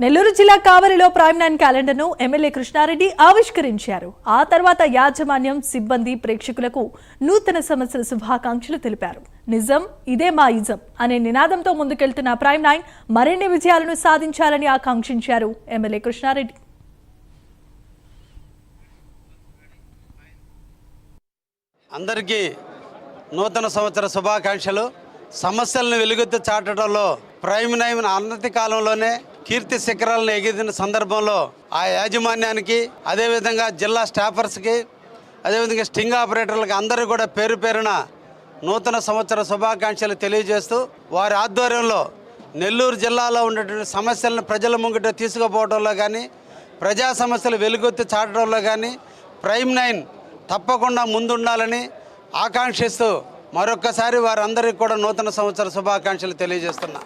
నెల్లూరు జిల్లా కావలిలో prime 9 క్యాలెండర్ను MLA Krishna Reddy ఆవిష్కరించారు. ఆ తర్వాత యాజమాన్యం, సిబ్బంది, ప్రేక్షకులకు నూతన సంవత్సర శుభాకాంక్షలు తెలిపారు. నిజం ఇదే మా ఇజం అనే నినాదంతో ముందుకెళ్తున్న ప్రైమ్ 9 మరిన్ని విజయాలను సాధించాలని ఆకాంక్షించారు ఎమ్మెల్యే కృష్ణారెడ్డి. అందరికీ నూతన సంవత్సర శుభాకాంక్షలు. సమస్యలను వెలుగెత్తి చాటడంలో ప్రైమ్ 9 అన్నతి కాలంలోనే కీర్తి శిఖరాలను ఎగిరిన సందర్భంలో ఆ యాజమాన్యానికి, అదేవిధంగా జిల్లా స్టాఫర్స్కి, అదేవిధంగా స్టింగ్ ఆపరేటర్లకి అందరూ కూడా పేరు పేరున నూతన సంవత్సర శుభాకాంక్షలు తెలియజేస్తూ వారి ఆధ్వర్యంలో నెల్లూరు జిల్లాలో ఉన్నటువంటి సమస్యలను ప్రజల ముంగిట తీసుకుపోవడంలో కానీ, ప్రజా సమస్యలు వెలుగెత్తి చాటడంలో కానీ ప్రైమ్ 9 తప్పకుండా ముందుండాలని ఆకాంక్షిస్తూ మరొక్కసారి వారందరికీ కూడా నూతన సంవత్సర శుభాకాంక్షలు తెలియజేస్తున్నా.